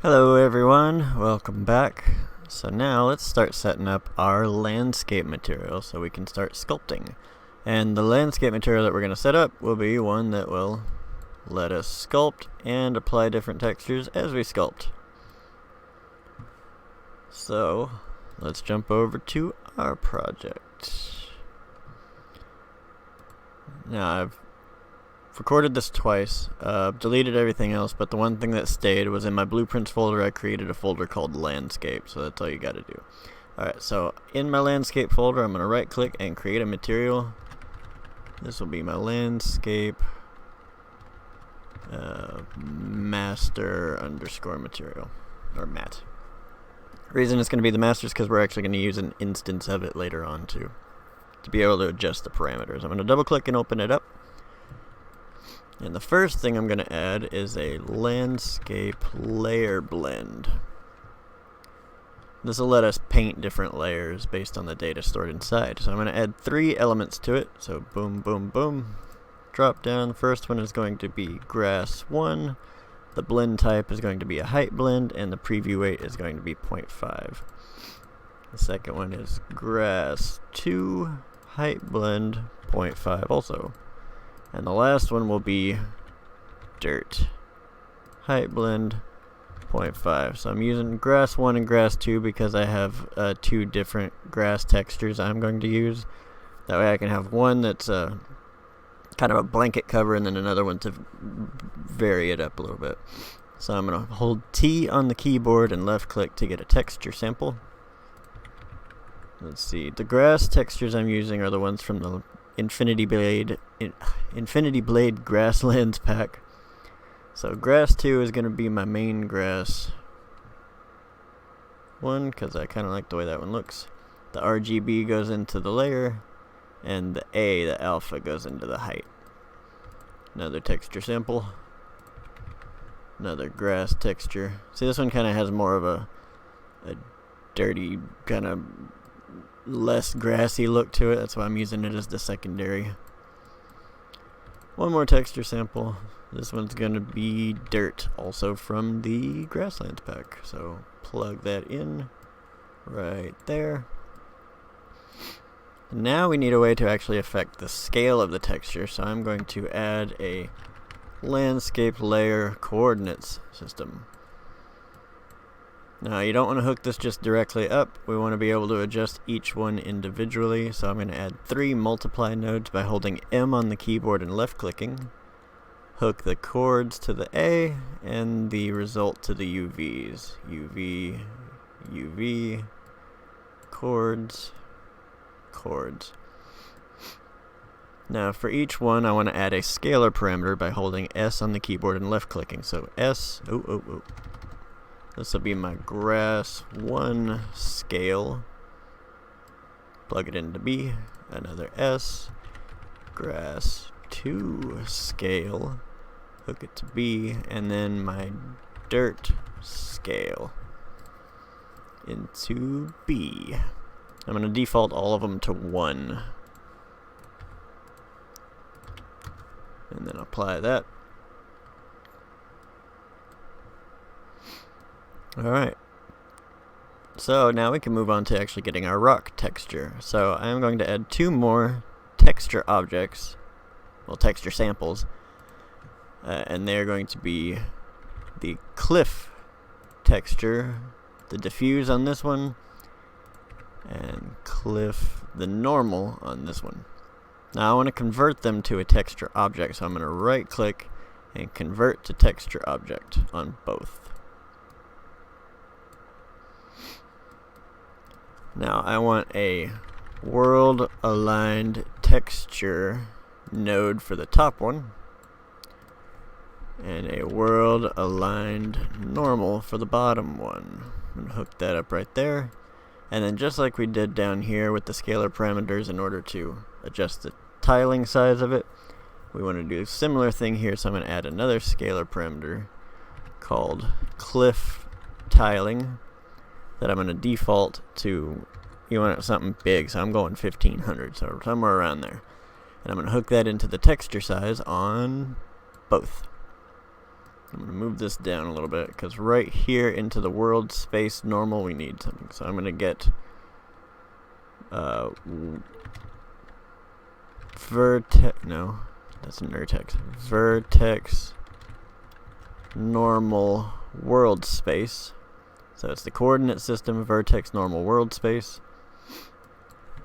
Hello everyone, welcome back. So now let's start setting up our landscape material so we can start sculpting. And the landscape material that we're going to set up will be one that will let us sculpt and apply different textures as we sculpt. So let's jump over to our project. Now I've recorded this twice, deleted everything else, but the one thing that stayed was in my blueprints folder. I created a folder called landscape, so that's all you gotta do. Alright, so in my landscape folder, I'm gonna right click and create a material. This will be my landscape master underscore material, or mat. The reason it's gonna be the master is because we're actually gonna use an instance of it later on to be able to adjust the parameters. I'm gonna double click and open it up. And the first thing I'm going to add is a landscape layer blend. This will let us paint different layers based on the data stored inside. So I'm going to add 3 elements to it. So boom, boom, boom. Drop down. The first one is going to be grass 1. The blend type is going to be a height blend, and the preview weight is going to be 0.5. The second one is grass 2, height blend 0.5 also. And the last one will be dirt, height blend 0.5. So I'm using grass 1 and grass 2 because I have 2 different grass textures I'm going to use. That way I can have one that's kind of a blanket cover and then another one to vary it up a little bit. So I'm going to hold T on the keyboard and left click to get a texture sample. Let's see, the grass textures I'm using are the ones from the Infinity Blade Grasslands pack. So grass 2 is going to be my main grass one because I kind of like the way that one looks. The RGB goes into the layer, and the alpha, goes into the height. Another texture sample. Another grass texture. See, this one kind of has more of a dirty kind of less grassy look to it. That's why I'm using it as the secondary. One more texture sample. This one's gonna be dirt, also from the Grasslands pack. So plug that in right there. Now we need a way to actually affect the scale of the texture, so I'm going to add a landscape layer coordinates system. Now you don't want to hook this just directly up. We want to be able to adjust each one individually. So I'm going to add 3 multiply nodes by holding M on the keyboard and left clicking. Hook the chords to the A and the result to the UVs. UV, UV, chords, chords. Now for each one I want to add a scalar parameter by holding S on the keyboard and left clicking. So S, this will be my grass 1 scale. Plug it into B. Another S. Grass 2 scale. Hook it to B. And then my dirt scale into B. I'm going to default all of them to 1. And then apply that. Alright, so now we can move on to actually getting our rock texture. So I'm going to add 2 more texture objects, well, texture samples, and they're going to be the cliff texture, the diffuse on this one, and cliff, the normal on this one. Now I want to convert them to a texture object, so I'm going to right click and convert to texture object on both. Now I want a world aligned texture node for the top one, and a world aligned normal for the bottom one. I'm going to hook that up right there. And then just like we did down here with the scalar parameters in order to adjust the tiling size of it, we want to do a similar thing here. So I'm going to add another scalar parameter called cliff tiling that I'm going to default to. You want something big, so I'm going 1500, so somewhere around there. And I'm going to hook that into the texture size on both. I'm going to move this down a little bit because right here into the world space normal we need something. So I'm going to get vertex, no, that's an vertex. Vertex normal world space. So it's the coordinate system vertex normal world space.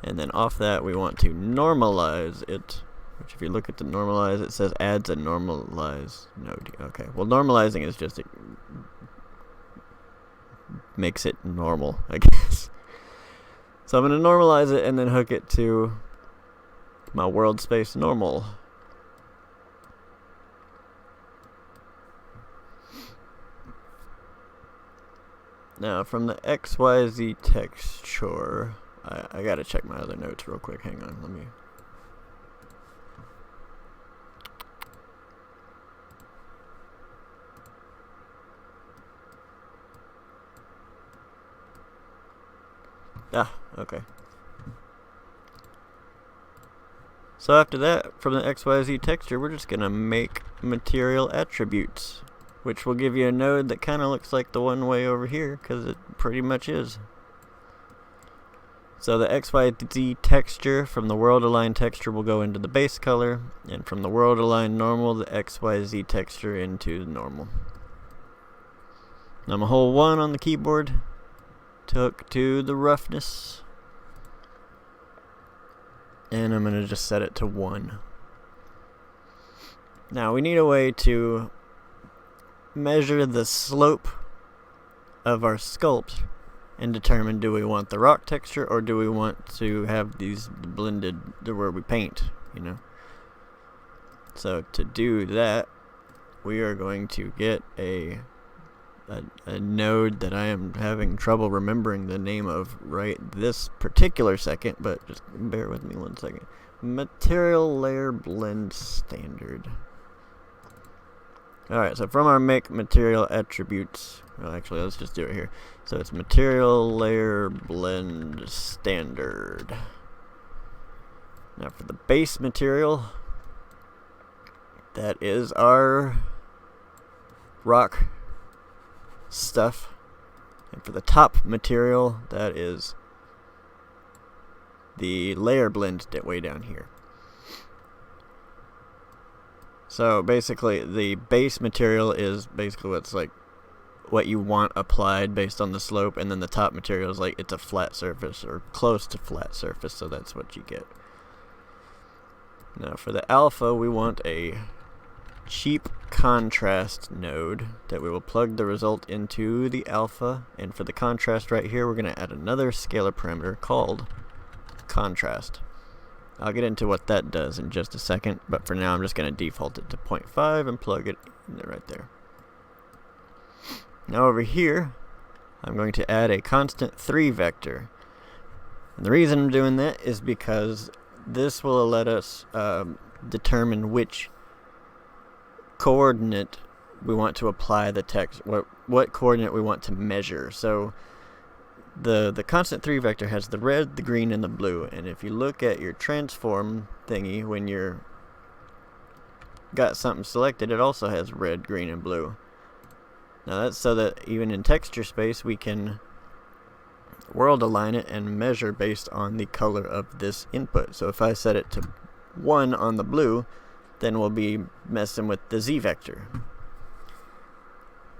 And then off that we want to normalize it. Which if you look at the normalize, it says adds a normalize node. Okay, well normalizing is just, it makes it normal, I guess. So I'm going to normalize it and then hook it to my world space normal. Now from the XYZ texture, I gotta check my other notes real quick. Hang on, let me. Okay. So after that, from the XYZ texture, we're just gonna make material attributes, which will give you a node that kind of looks like the one way over here, because it pretty much is. So the XYZ texture from the world align texture will go into the base color, and from the world align normal, the XYZ texture into normal. Now I'm gonna hold 1 on the keyboard to hook to the roughness, and I'm gonna just set it to 1. Now we need a way to measure the slope of our sculpt and determine, do we want the rock texture or do we want to have these blended to where we paint, you know? So to do that, we are going to get a node that I am having trouble remembering the name of right this particular second, but just bear with me 1 second. Material layer blend standard. Alright, so from our make material attributes, well actually let's just do it here. So it's material layer blend standard. Now for the base material, that is our rock stuff. And for the top material, that is the layer blend way down here. So basically the base material is basically what's like what you want applied based on the slope, and then the top material is like it's a flat surface or close to flat surface, so that's what you get. Now for the alpha, we want a cheap contrast node that we will plug the result into the alpha, and for the contrast right here we're going to add another scalar parameter called contrast. I'll get into what that does in just a second, but for now I'm just going to default it to 0.5 and plug it in there right there. Now over here I'm going to add a constant 3 vector, and the reason I'm doing that is because this will let us determine which coordinate we want to apply the text, what coordinate we want to measure. So the constant 3 vector has the red, the green, and the blue, and if you look at your transform thingy when you're got something selected, it also has red, green, and blue. Now that's so that even in texture space we can world align it and measure based on the color of this input. So if I set it to 1 on the blue, then we'll be messing with the Z vector.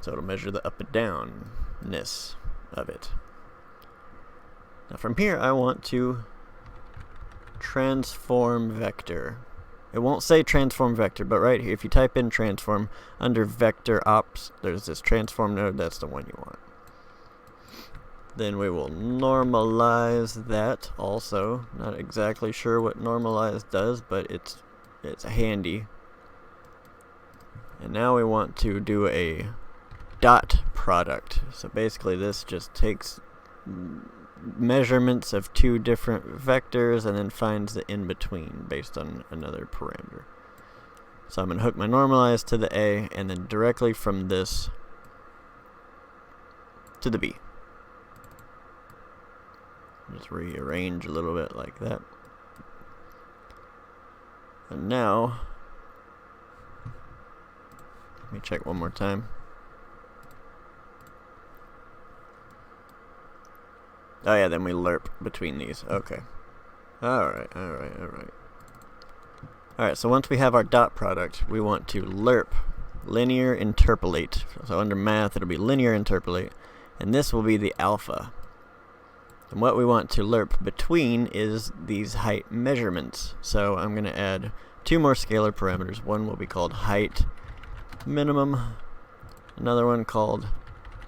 So it'll measure the up and downness of it. Now from here I want to transform vector. It won't say transform vector, but right here if you type in transform under vector ops, there's this transform node, that's the one you want. Then we will normalize that also. Not exactly sure what normalize does, but it's handy. And now we want to do a dot product. So basically this just takes measurements of 2 different vectors and then finds the in-between based on another parameter. So I'm going to hook my normalize to the A and then directly from this to the B. Just rearrange a little bit like that. And now Let me check one more time. Oh yeah, then we lerp between these. Okay. Alright. Alright, so once we have our dot product, we want to lerp linear interpolate. So under math, it'll be linear interpolate. And this will be the alpha. And what we want to lerp between is these height measurements. So I'm going to add 2 more scalar parameters. One will be called height minimum. Another one called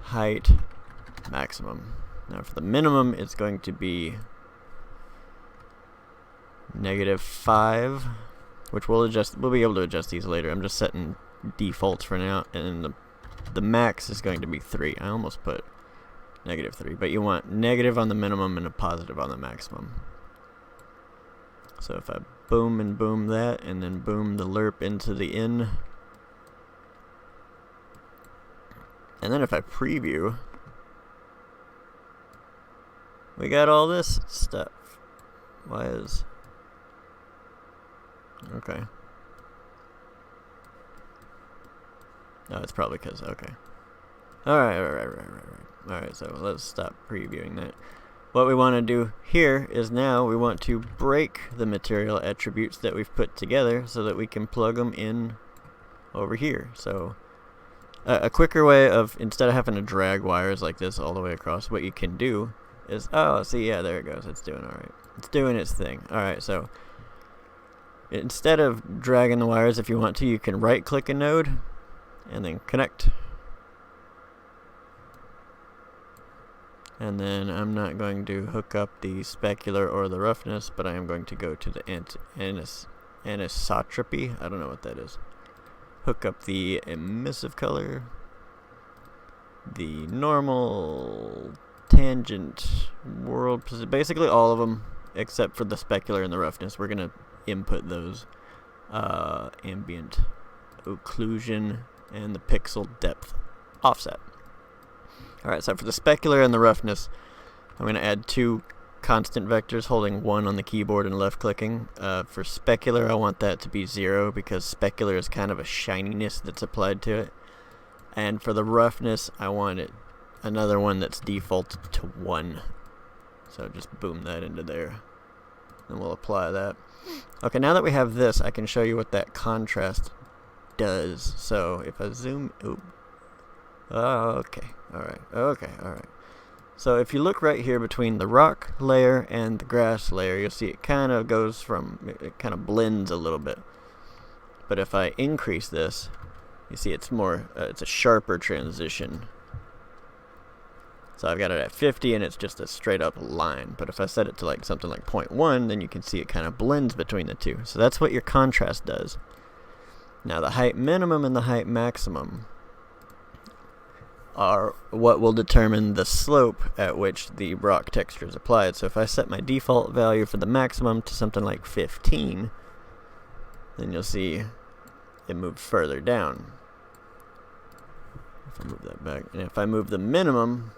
height maximum. Now for the minimum, it's going to be -5, which we'll adjust. We'll be able to adjust these later. I'm just setting defaults for now, and the max is going to be 3. I almost put -3, but you want negative on the minimum and a positive on the maximum. So if I boom and boom that, and then boom the lerp into the in, and then if I preview, we got all this stuff. Why is... Okay. No, it's probably because... Okay. Alright, so let's stop previewing that. What we want to do here is now we want to break the material attributes that we've put together so that we can plug them in over here. So a quicker way of, instead of having to drag wires like this all the way across, what you can do is, oh, see, yeah, there it goes. It's doing alright. It's doing its thing. Alright, so instead of dragging the wires, if you want to, you can right-click a node and then connect. And then I'm not going to hook up the specular or the roughness, but I am going to go to the anisotropy. I don't know what that is. Hook up the emissive color, the normal, tangent, world position, basically all of them except for the specular and the roughness. We're going to input those, ambient occlusion and the pixel depth offset. Alright, so for the specular and the roughness, I'm going to add 2 constant vectors holding 1 on the keyboard and left clicking. For specular, I want that to be 0 because specular is kind of a shininess that's applied to it. And for the roughness, I want it another one that's default to 1. So just boom that into there. And we'll apply that. Okay, now that we have this, I can show you what that contrast does. So if I zoom... okay. Alright. So if you look right here between the rock layer and the grass layer, you'll see it kind of goes from... It kind of blends a little bit. But if I increase this, you see it's more... it's a sharper transition. So I've got it at 50 and it's just a straight up line. But if I set it to like something like 0.1, then you can see it kind of blends between the two. So that's what your contrast does. Now the height minimum and the height maximum are what will determine the slope at which the rock texture is applied. So if I set my default value for the maximum to something like 15, then you'll see it moves further down. If I move that back, and if I move the minimum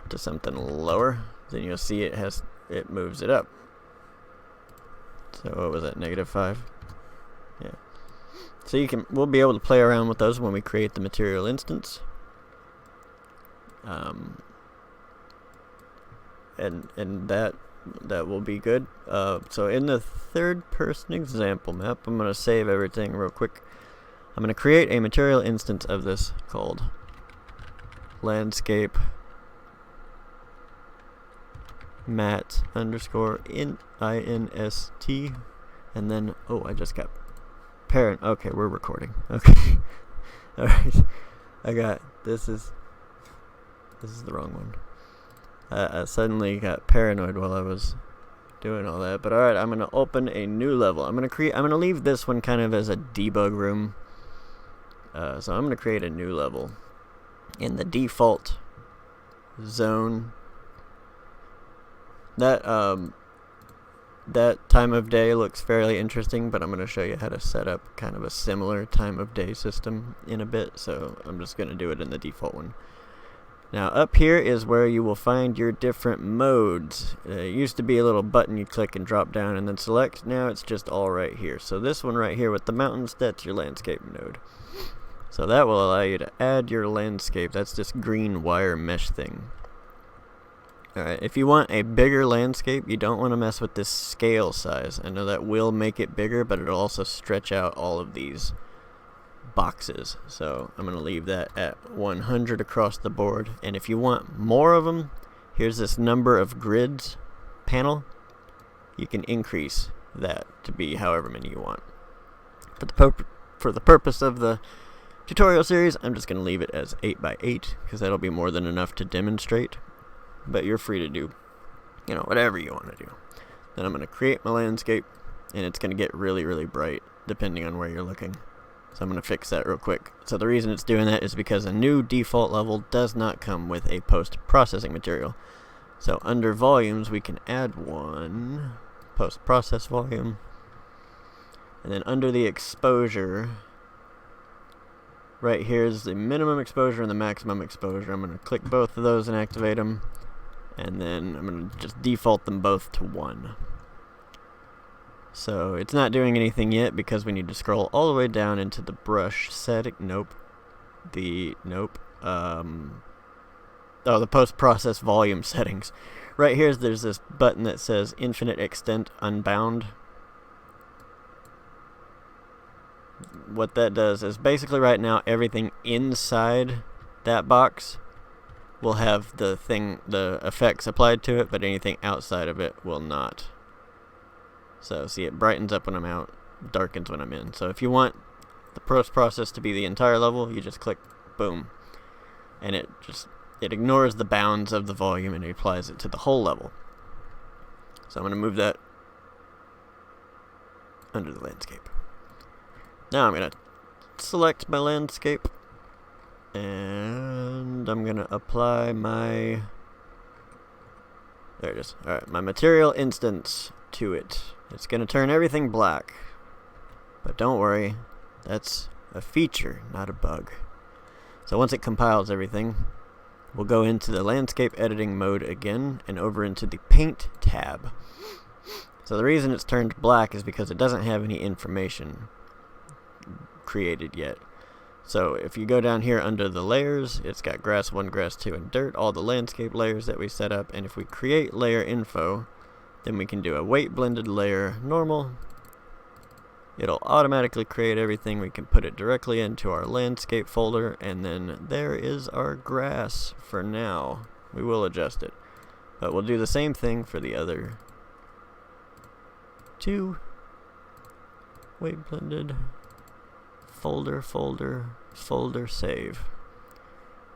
to something lower, then you'll see it moves it up. So what was that, -5? Yeah. So we'll be able to play around with those when we create the material instance. And that will be good. So in the third person example map, I'm going to save everything real quick. I'm going to create a material instance of this called landscape mat underscore inst, and then I just got parent. Okay, we're recording. Okay. Alright. This is the wrong one. I suddenly got paranoid while I was doing all that. But alright, I'm gonna open a new level. I'm gonna leave this one kind of as a debug room. So I'm gonna create a new level in the default zone. That time of day looks fairly interesting, but I'm going to show you how to set up kind of a similar time of day system in a bit, so I'm just going to do it in the default one. Now up here is where you will find your different modes. It used to be a little button you click and drop down and then select. Now it's just all right here. So this one right here with the mountains, that's your landscape node. So that will allow you to add your landscape. That's this green wire mesh thing. Alright, if you want a bigger landscape, you don't want to mess with this scale size. I know that will make it bigger, but it'll also stretch out all of these boxes. So I'm going to leave that at 100 across the board. And if you want more of them, here's this number of grids panel. You can increase that to be however many you want. For the purpose of the tutorial series, I'm just going to leave it as 8x8 because that'll be more than enough to demonstrate. But you're free to do, whatever you want to do. Then I'm going to create my landscape, and it's going to get really, really bright depending on where you're looking. So I'm going to fix that real quick. So the reason it's doing that is because a new default level does not come with a post-processing material. So under volumes, we can add one post-process volume. And then under the exposure, right here is the minimum exposure and the maximum exposure. I'm going to click both of those and activate them. And then I'm going to just default them both to 1. So it's not doing anything yet because we need to scroll all the way down into the brush setting. The post-process volume settings. Right here, there's this button that says Infinite Extent Unbound. What that does is basically right now everything inside that box will have the effects applied to it, but anything outside of it will not. So see, it brightens up when I'm out, darkens when I'm in. So if you want the post-process to be the entire level, you just click boom, and it ignores the bounds of the volume and it applies it to the whole level. So I'm going to move that under the landscape. Now I'm going to select my landscape, and I'm going to apply my, there it is, alright, my material instance to it. It's going to turn everything black, but don't worry, that's a feature, not a bug. So once it compiles everything, we'll go into the landscape editing mode again and over into the paint tab. So the reason it's turned black is because it doesn't have any information created yet. So if you go down here under the layers, it's got grass 1, grass 2, and dirt, all the landscape layers that we set up. And if we create layer info, then we can do a weight blended layer normal. It'll automatically create everything. We can put it directly into our landscape folder, and then there is our grass for now. We will adjust it, but we'll do the same thing for the other 2. Weight blended, folder, save.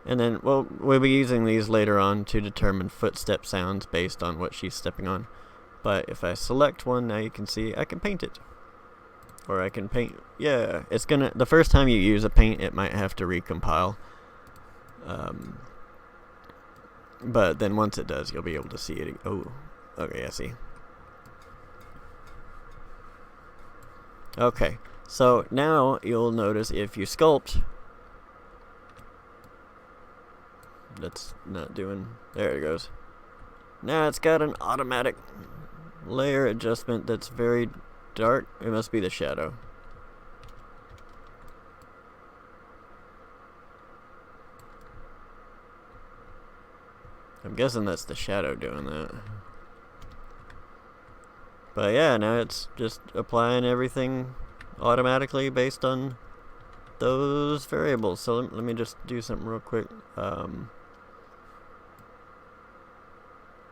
And then we'll be using these later on to determine footstep sounds based on what she's stepping on. But if I select one, now you can see I can paint it. Or I can paint, yeah, it's gonna, the first time you use a paint, it might have to recompile. But then once it does, you'll be able to see it. Oh, okay, I see. Okay, so now you'll notice if you sculpt, that's not doing, there it goes. Now it's got an automatic layer adjustment that's very dark. It must be the shadow. I'm guessing that's the shadow doing that. But yeah, now it's just applying everything automatically based on those variables. So let me just do something real quick.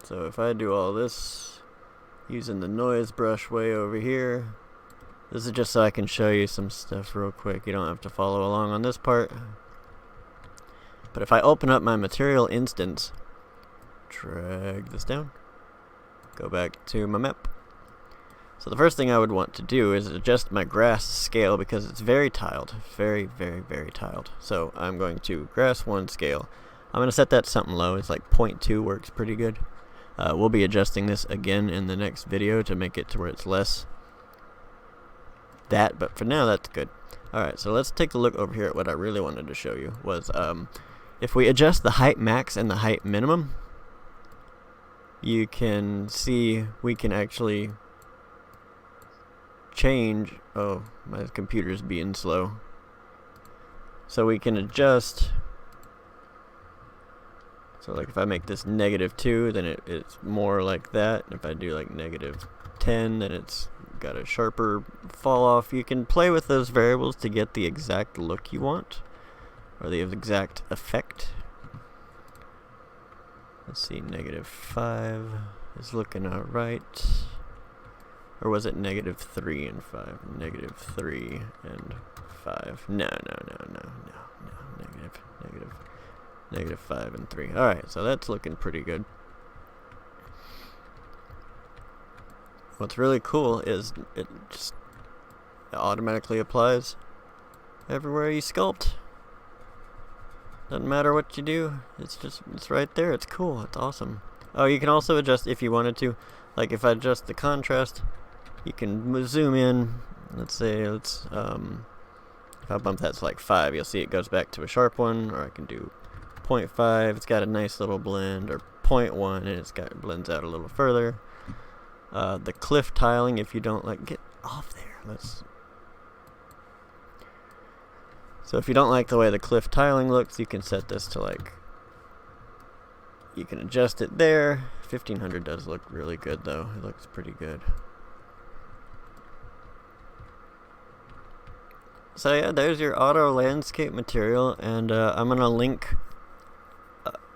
So if I do all this using the noise brush way over here, this is just so I can show you some stuff real quick. You don't have to follow along on this part. But if I open up my material instance, drag this down, go back to my map. So the first thing I would want to do is adjust my grass scale because it's very tiled, very tiled. So I'm going to grass 1 scale. I'm going to set that something low. It's like 0.2 works pretty good. We'll be adjusting this again in the next video to make it to where it's less that, but for now that's good. Alright, so let's take a look over here at what I really wanted to show you was if we adjust the height max and the height minimum, you can see we can actually change. Oh, my computer's being slow. So we can adjust. So like if I make this -2, then it's more like that. If I do like -10, then it's got a sharper fall off. You can play with those variables to get the exact look you want, or the exact effect. Let's see, -5 is looking alright. Or was it -3 and 5? -3 and 5. No. -5 and 3. Alright, so that's looking pretty good. What's really cool is it just automatically applies everywhere you sculpt. Doesn't matter what you do, it's right there. It's cool. It's awesome. Oh, you can also adjust if you wanted to. Like if I adjust the contrast, you can zoom in. Let's say if I bump that to like 5, you'll see it goes back to a sharp one. Or I can do 0.5. It's got a nice little blend, or 0.1, and it blends out a little further. The cliff tiling, if you don't like, get off there. So if you don't like the way the cliff tiling looks, you can set this to like, you can adjust it there. 1500 does look really good though. It looks pretty good. So yeah, there's your auto landscape material, and I'm gonna link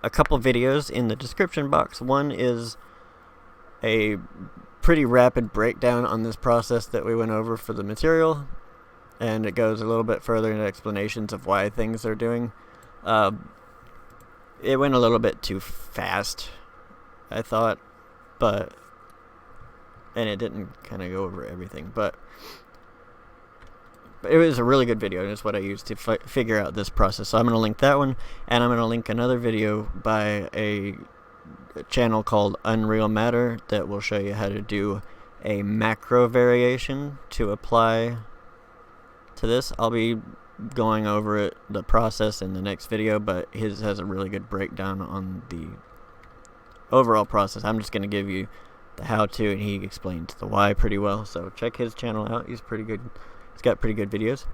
a couple videos in the description box. One is a pretty rapid breakdown on this process that we went over for the material, and it goes a little bit further into explanations of why things are doing. It went a little bit too fast, I thought, and it didn't kind of go over everything, but it was a really good video, and it's what I used to figure out this process. So I'm going to link that one, and I'm going to link another video by a channel called Unreal Matter that will show you how to do a macro variation to apply to this. I'll be going over the process in the next video, but his has a really good breakdown on the overall process. I'm just going to give you the how-to, and he explains the why pretty well. So check his channel out. He's pretty good. He's got pretty good videos.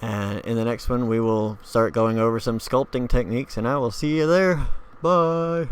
And in the next one, we will start going over some sculpting techniques, and I will see you there. Bye.